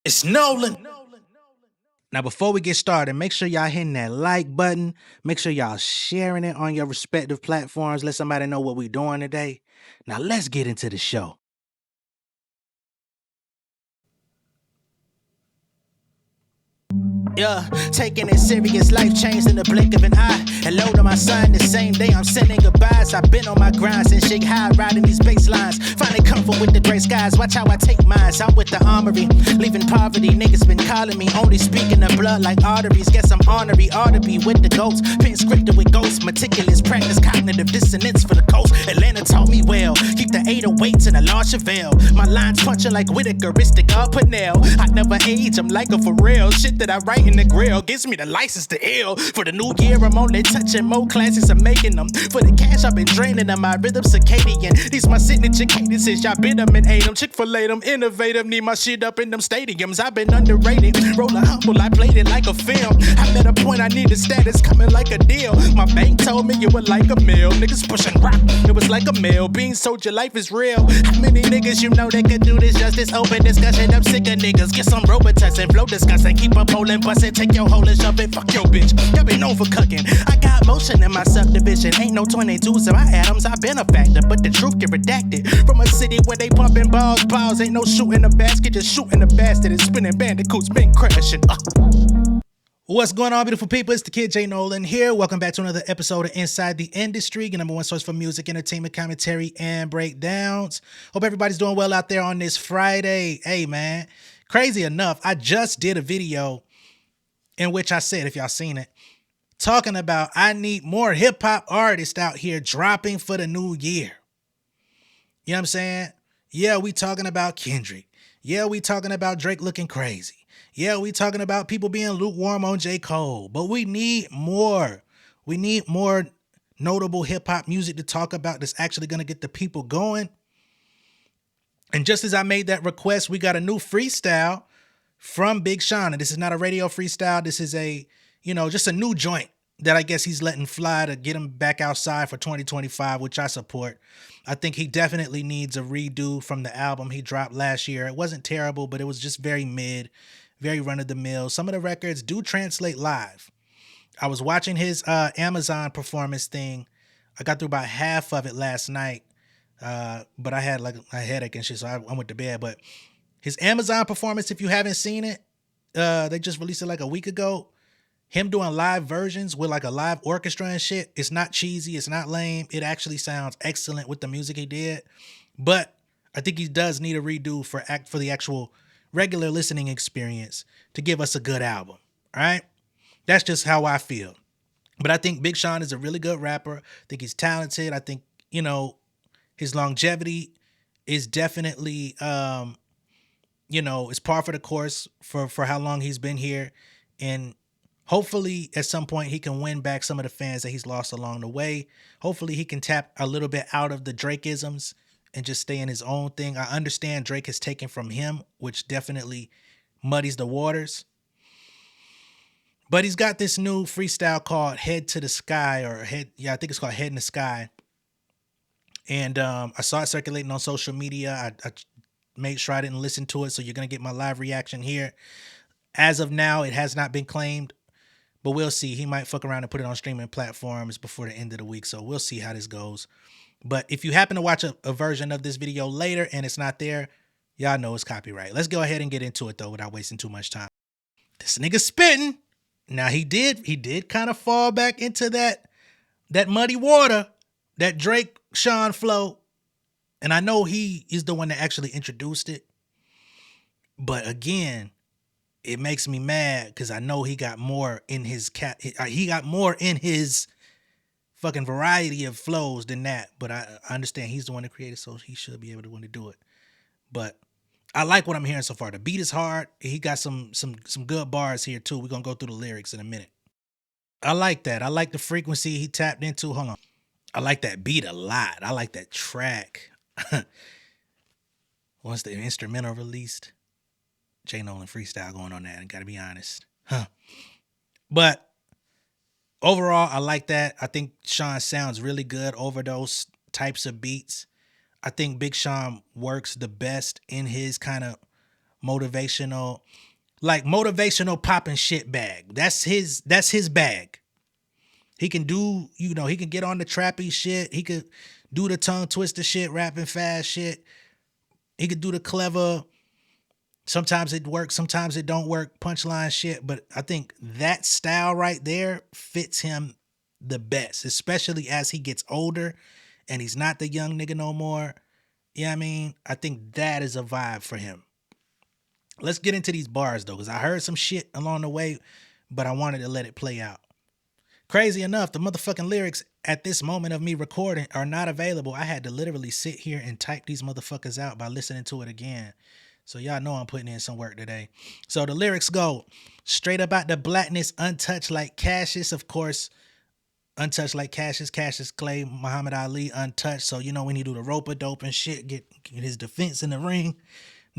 It's Nolan. Now, before we get started, make sure y'all hitting that like button. Make sure y'all sharing it on your respective platforms. Let somebody know what we're doing today. Now, let's get into the show. Yeah, taking it serious, life changed in the blink of an eye. Hello to my son, the same day I'm sending goodbyes. I've been on my grind since Shake High, riding these bass lines. Finding comfort with the gray skies, watch how I take mines. I'm with the armory, leaving poverty. Niggas been calling me, only speaking of blood like arteries. Guess I'm ornery, ought to be with the goats. Pen scripted with ghosts, meticulous practice, cognitive dissonance for the coast. Atlanta taught me well, keep the 808s in a large Chevelle. My lines punching like Whitaker, all Purnell. I never age, I'm like a for real. Shit that I write in the grill gives me the license to ill. For the new year, I'm only touching more classics and making them. For the cash, I've been draining them. My rhythm circadian. These my signature cadences. Y'all bit them and ate them. Chick-fil-A them, innovative. Need my shit up in them stadiums. I've been underrated. Roller humble, I played it like a film. I'm at a point I need a status coming like a deal. My bank told me you were like a meal. Niggas pushing rock, it was like a meal. Being soldier, life is real. How many niggas you know that could do this? Just this open discussion. I'm sick of niggas. Get some Robitussin and flow discussing. Keep up holding, bustin', take your hole and shove it. Fuck your bitch. Y'all been known for cooking. I got motion in my subdivision. Ain't no 22s in my atoms. I've been a factor, but the truth get redacted. From a city where they pumping balls. Ain't no shooting the basket, just shooting the bastard and spinning bandicoots. Been crashing. What's going on, beautiful people? It's the kid J Nolan here. Welcome back to another episode of Inside the Industry, your number one source for music, entertainment, commentary, and breakdowns. Hope everybody's doing well out there on this Friday. Hey, man, crazy enough, I just did a video in which I said, if y'all seen it, talking about I need more hip-hop artists out here dropping for the new year. You know what I'm saying? Yeah, we talking about Kendrick. Yeah, we talking about Drake looking crazy. Yeah, we talking about people being lukewarm on J. Cole. But we need more. We need more notable hip-hop music to talk about that's actually going to get the people going. And just as I made that request, we got a new freestyle from Big Sean. And this is not a radio freestyle. This is a, just a new joint that I guess he's letting fly to get him back outside for 2025, which I support. I think he definitely needs a redo from the album he dropped last year. It wasn't terrible, but it was just very mid, very run-of-the-mill. Some of the records do translate live. I was watching his Amazon performance thing. I got through about half of it last night, but I had like a headache and shit, so I went to bed. But his Amazon performance, if you haven't seen it, they just released it like a week ago. Him doing live versions with like a live orchestra and shit. It's not cheesy. It's not lame. It actually sounds excellent with the music he did. But I think he does need a redo for the actual regular listening experience to give us a good album. All right. That's just how I feel. But I think Big Sean is a really good rapper. I think he's talented. I think, his longevity is definitely, it's par for the course for how long he's been here. And hopefully at some point he can win back some of the fans that he's lost along the way. Hopefully he can tap a little bit out of the Drake-isms and just stay in his own thing. I understand Drake has taken from him, which definitely muddies the waters. But he's got this new freestyle called Head to the Sky, I think it's called Head in the Sky. And I saw it circulating on social media. I made sure I didn't listen to it, so you're going to get my live reaction here. As of now, it has not been claimed, but we'll see. He might fuck around and put it on streaming platforms before the end of the week, so we'll see how this goes. But if you happen to watch a version of this video later and it's not there, y'all know it's copyright. Let's go ahead and get into it, though, without wasting too much time. This nigga spitting. Now, he did kind of fall back into that muddy water, that Drake Sean flow. And I know he is the one that actually introduced it. But again, it makes me mad because I know he got more in his fucking variety of flows than that. But I understand he's the one that created, so he should be able to do it. But I like what I'm hearing so far. The beat is hard. He got some good bars here too. We're gonna go through the lyrics in a minute. I like that. I like the frequency he tapped into. Hold on. I like that beat a lot. I like that track. Once the instrumental released, J Nolan freestyle going on that. I gotta be honest. But overall, I like that. I think Sean sounds really good over those types of beats. I think Big Sean works the best in his kind of motivational, like motivational popping shit bag. That's his bag. He can do, he can get on the trappy shit. He could do the tongue twister shit, rapping fast shit. He could do the clever. Sometimes it works, sometimes it don't work, punchline shit. But I think that style right there fits him the best, especially as he gets older and he's not the young nigga no more. You know what I mean? I think that is a vibe for him. Let's get into these bars though, because I heard some shit along the way, but I wanted to let it play out. Crazy enough, the motherfucking lyrics at this moment of me recording are not available. I had to literally sit here and type these motherfuckers out by listening to it again. So y'all know I'm putting in some work today. So the lyrics go, straight up out the blackness, untouched like Cassius, of course. Untouched like Cassius Clay, Muhammad Ali, untouched. So when he do the rope a dope and shit, get his defense in the ring,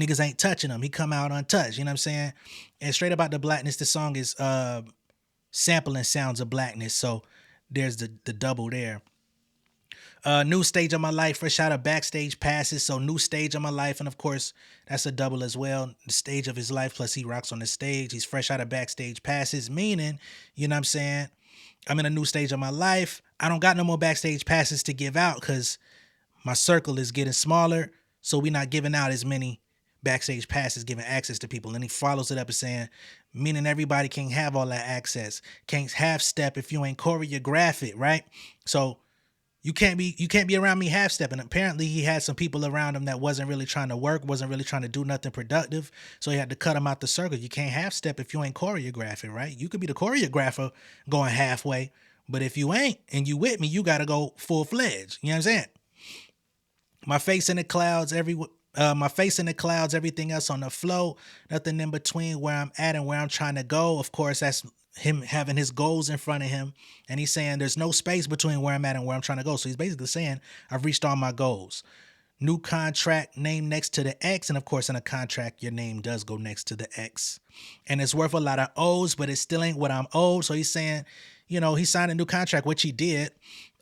niggas ain't touching him. He come out untouched, you know what I'm saying? And straight up out the blackness, the song is sampling sounds of blackness. So there's the double there. New stage of my life, fresh out of backstage passes. So new stage of my life. And of course, that's a double as well. The stage of his life, plus he rocks on the stage. He's fresh out of backstage passes, meaning, you know what I'm saying? I'm in a new stage of my life. I don't got no more backstage passes to give out because my circle is getting smaller. So we're not giving out as many backstage passes, giving access to people. And he follows it up and saying, meaning everybody can't have all that access. Can't half step if you ain't choreograph it, right? So you can't be around me half stepping. Apparently he had some people around him that wasn't really trying to work, wasn't really trying to do nothing productive. So he had to cut him out the circle. You can't half step if you ain't choreographing, right? You could be the choreographer going halfway, but if you ain't and you with me, you got to go full fledged. You know what I'm saying? My face in the clouds, everything else on the flow, nothing in between where I'm at and where I'm trying to go. Of course, that's him having his goals in front of him. And he's saying there's no space between where I'm at and where I'm trying to go. So he's basically saying I've reached all my goals. New contract, name next to the X. And of course, in a contract, your name does go next to the X. And it's worth a lot of O's, but it still ain't what I'm owed. So he's saying, he signed a new contract, which he did.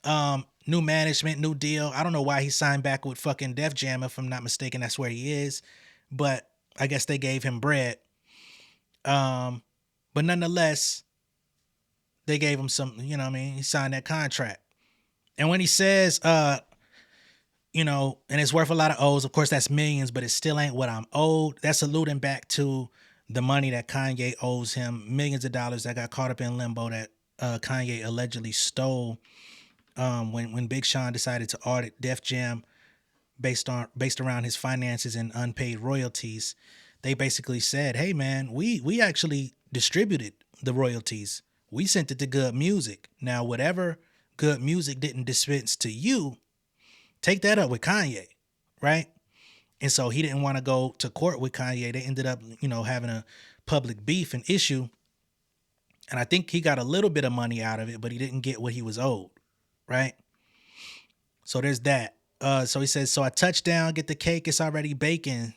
New management, new deal. I don't know why he signed back with fucking Def Jam. If I'm not mistaken, that's where he is. But I guess they gave him bread. But nonetheless, they gave him some, he signed that contract. And when he says, and it's worth a lot of O's, of course, that's millions, but it still ain't what I'm owed. That's alluding back to the money that Kanye owes him, millions of dollars that got caught up in limbo that Kanye allegedly stole when Big Sean decided to audit Def Jam based around his finances and unpaid royalties. They basically said, hey man, we actually distributed the royalties. We sent it to Good Music. Now, whatever Good Music didn't dispense to you, take that up with Kanye, right? And so he didn't want to go to court with Kanye. They ended up, having a public beef and issue. And I think he got a little bit of money out of it, but he didn't get what he was owed, right? So there's that. So he says, so I touched down, get the cake, it's already baking.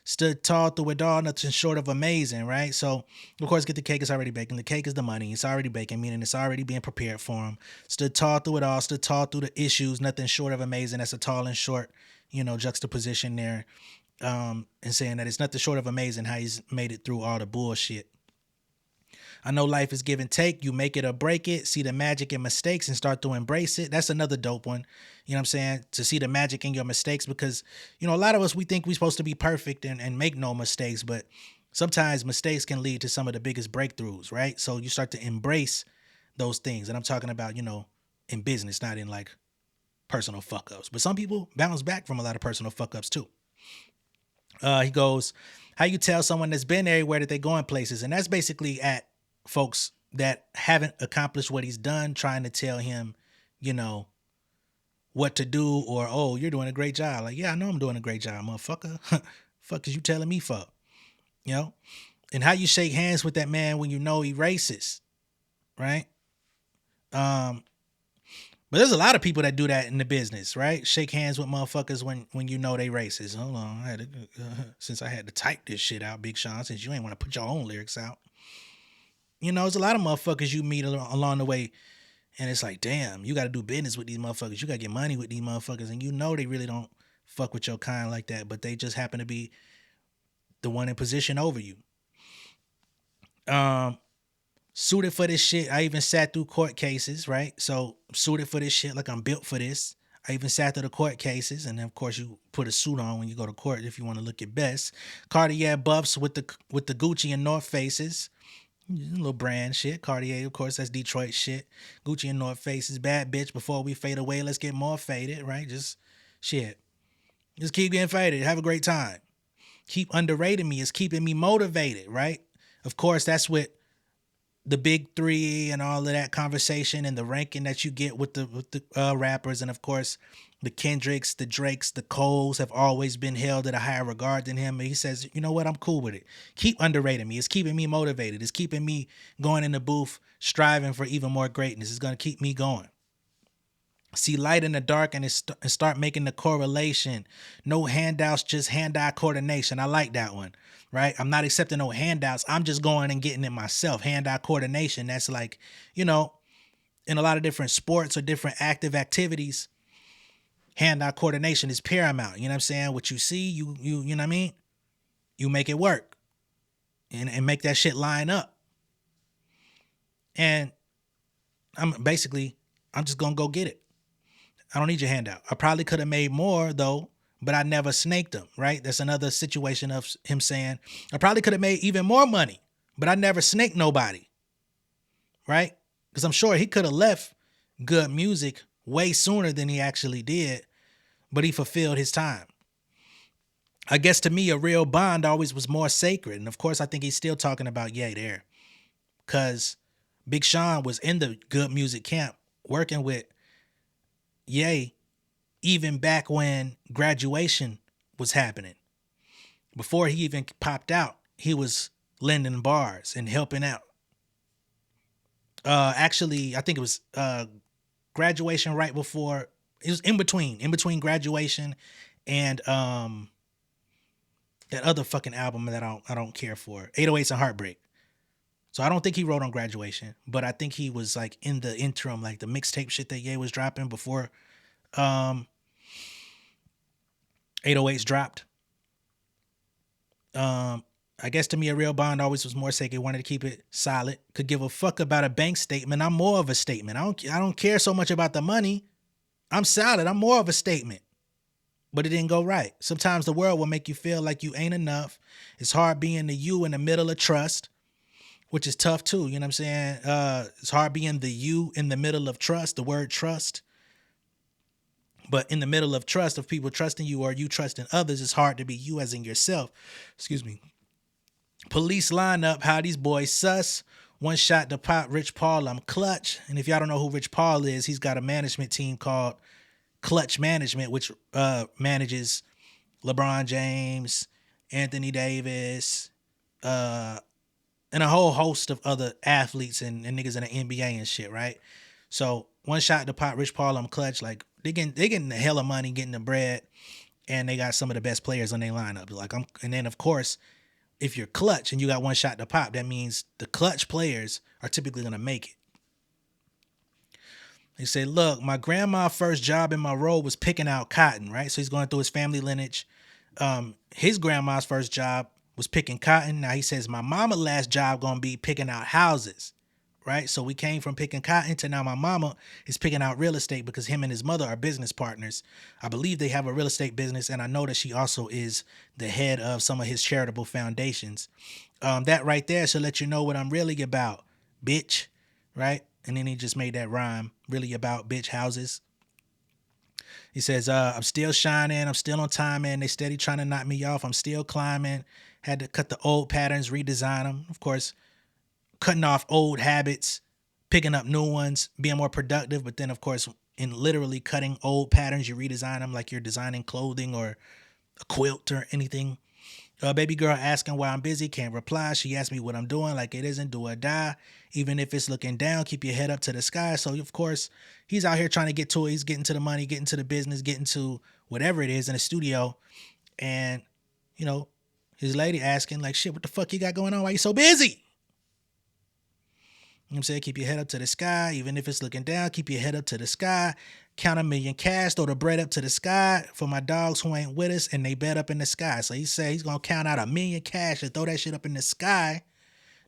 Stood tall through it all, nothing short of amazing, right? So, of course, get the cake, it's already baking. The cake is the money, it's already baking, meaning it's already being prepared for him. Stood tall through it all, stood tall through the issues, nothing short of amazing. That's a tall and short, juxtaposition there. And saying that it's nothing short of amazing how he's made it through all the bullshit. I know life is give and take. You make it or break it. See the magic in mistakes and start to embrace it. That's another dope one. You know what I'm saying? To see the magic in your mistakes because, a lot of us, we think we're supposed to be perfect and make no mistakes, but sometimes mistakes can lead to some of the biggest breakthroughs, right? So you start to embrace those things. And I'm talking about, in business, not in like personal fuck ups, but some people bounce back from a lot of personal fuck ups too. He goes, how you tell someone that's been everywhere that they going places? And that's basically at folks that haven't accomplished what he's done, trying to tell him, what to do, or, oh, you're doing a great job. Like, yeah, I know I'm doing a great job, motherfucker. Fuck is you telling me for? And how you shake hands with that man when he racist, right? But there's a lot of people that do that in the business, right? Shake hands with motherfuckers when they racist. Hold on, since I had to type this shit out, Big Sean, since you ain't want to put your own lyrics out. There's a lot of motherfuckers you meet along the way, and it's like, damn, you got to do business with these motherfuckers. You got to get money with these motherfuckers, and they really don't fuck with your kind like that, but they just happen to be the one in position over you. Um, Suited for this shit. I even sat through court cases, right? So I'm suited for this shit, like I'm built for this. I even sat through the court cases, and then of course you put a suit on when you go to court if you want to look your best. Cartier buffs with the Gucci and North Faces, little brand shit. Cartier, of course, that's Detroit shit. Gucci and North Faces, bad bitch. Before we fade away, let's get more faded, right? Just shit. Just keep getting faded. Have a great time. Keep underrating me. It's keeping me motivated, right? Of course, that's what the big three and all of that conversation and the ranking that you get with the rappers, and of course the Kendricks, the Drakes, the Coles have always been held at a higher regard than him. And he says, you know what, I'm cool with it. Keep underrating me. It's keeping me motivated. It's keeping me going in the booth, striving for even more greatness. It's going to keep me going. See light in the dark and start making the correlation. No handouts, just hand-eye coordination. I like that one, right? I'm not accepting no handouts. I'm just going and getting it myself. Hand-eye coordination. That's like, in a lot of different sports or different active activities, hand-eye coordination is paramount. You know what I'm saying? What you see, you know what I mean? You make it work and make that shit line up. And I'm just going to go get it. I don't need your handout. I probably could have made more though, but I never snaked him, right? That's another situation of him saying, I probably could have made even more money, but I never snaked nobody, right? Because I'm sure he could have left good music way sooner than he actually did, but he fulfilled his time. I guess to me, a real bond always was more sacred. And of course, I think he's still talking about Ye there. Because Big Sean was in the good music camp working with Ye, even back when graduation was happening. Before he even popped out, he was lending bars and helping out. Actually, I think it was graduation right before. It was in between graduation and that other fucking album that I don't care for, 808s and Heartbreak. So I don't think he wrote on graduation, but I think he was like in the interim, like the mixtape shit that Ye was dropping before 808s dropped. I guess to me, a real bond always was more sacred. Wanted to keep it solid. Could give a fuck about a bank statement. I'm more of a statement. I don't care so much about the money. I'm solid. I'm more of a statement. But it didn't go right. Sometimes the world will make you feel like you ain't enough. It's hard being the you in the middle of trust, which is tough too. You know what I'm saying? It's hard being the you in the middle of trust, the word trust. But in the middle of trust, of people trusting you or you trusting others, it's hard to be you as in yourself. Excuse me. Police lineup, how these boys sus. One shot to pop Rich Paul, I'm clutch. And if y'all don't know who Rich Paul is, he's got a management team called Clutch Management, which manages LeBron James, Anthony Davis, and a whole host of other athletes and niggas in the NBA and shit, right? So one shot to pop Rich Paul, I'm clutch. Like they getting the hell of money, getting the bread, and they got some of the best players on their lineup. And then of course, if you're clutch and you got one shot to pop, that means the clutch players are typically gonna make it. He said, look, my grandma's first job in my role was picking out cotton, right? So he's going through his family lineage. His grandma's first job was picking cotton. Now he says, my mama's last job going to be picking out houses, right? So we came from picking cotton to now my mama is picking out real estate because him and his mother are business partners. I believe they have a real estate business, and I know that she also is the head of some of his charitable foundations. That right there should let you know what I'm really about, bitch, right? And then he just made that rhyme, really about bitch houses. He says, I'm still shining. I'm still on time, man. They steady trying to knock me off. I'm still climbing. Had to cut the old patterns, redesign them. Of course, cutting off old habits, picking up new ones, being more productive. But then, of course, in literally cutting old patterns, you redesign them like you're designing clothing or a quilt or anything. Baby girl asking why I'm busy, can't reply. She asked me what I'm doing, like it isn't do or die. Even if it's looking down, keep your head up to the sky. So, of course, he's out here trying to get to it. He's getting to the money, getting to the business, getting to whatever it is in the studio. And, his lady asking, like, shit, what the fuck you got going on? Why you so busy? You know what I'm saying? Keep your head up to the sky. Even if it's looking down, keep your head up to the sky. Count 1,000,000 cash, throw the bread up to the sky for my dogs who ain't with us and they bet up in the sky. So he said he's going to count out 1,000,000 cash and throw that shit up in the sky,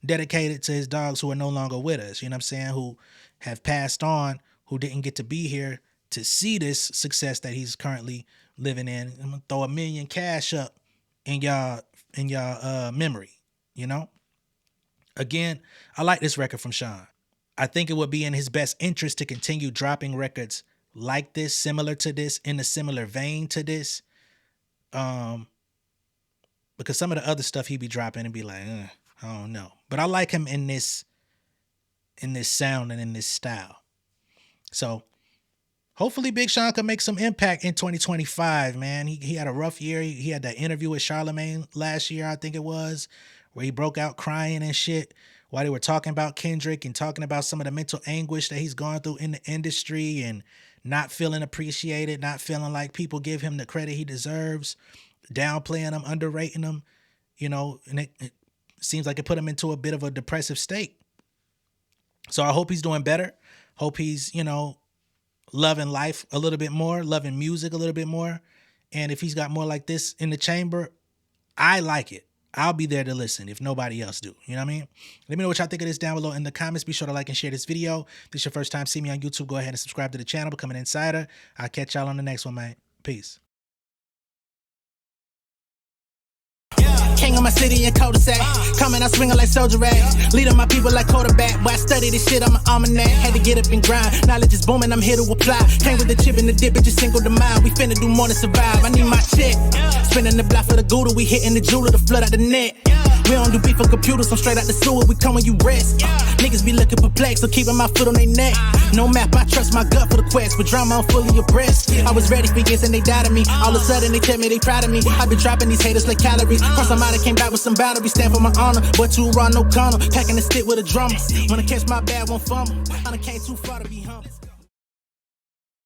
dedicated to his dogs who are no longer with us. You know what I'm saying? Who have passed on, who didn't get to be here to see this success that he's currently living in. I'm going to throw 1,000,000 cash up in y'all memory, you know? Again, I like this record from Sean. I think it would be in his best interest to continue dropping records like this, similar to this, in a similar vein to this. Because some of the other stuff he be dropping and be like, I don't know. But I like him in this sound and in this style. So hopefully Big Sean can make some impact in 2025, man. He had a rough year. He had that interview with Charlamagne last year, I think it was, where he broke out crying and shit while they were talking about Kendrick and talking about some of the mental anguish that he's gone through in the industry and not feeling appreciated, not feeling like people give him the credit he deserves, downplaying him, underrating him, you know, and it seems like it put him into a bit of a depressive state. So I hope he's doing better. Hope he's, you know, loving life a little bit more, loving music a little bit more. And if he's got more like this in the chamber, I like it. I'll be there to listen if nobody else do. You know what I mean? Let me know what y'all think of this down below in the comments. Be sure to like and share this video. If this is your first time seeing me on YouTube, go ahead and subscribe to the channel, become an insider. I'll catch y'all on the next one, man. Peace. King of my city and cul-de-sac. Coming out swinging like soldier rags. Leading my people like quarterback. Boy, I study this shit, I'm an almanac. Had to get up and grind. Knowledge is booming, I'm here to apply. Came with the chip and the dip, it just single the mind. We finna do more than survive. I need my check. Spinning the block for the Gouda. We hitting the jeweler to flood out the net. We don't do beef for computers, I'm straight out the sewer. We come when you rest. Niggas be looking perplexed, so keeping my foot on their neck. No map, I trust my gut for the quest. But drama, I'm fully abreast. I was ready for years and they doubted me. All of a sudden they tell me they proud of me. I been dropping these haters like calories. Cross them out, I came back with some boundaries. Stand for my honor, but too raw, no corner. Packing the stick with a drummer. When I catch my bad, won't fumble. I done came too far to be humble.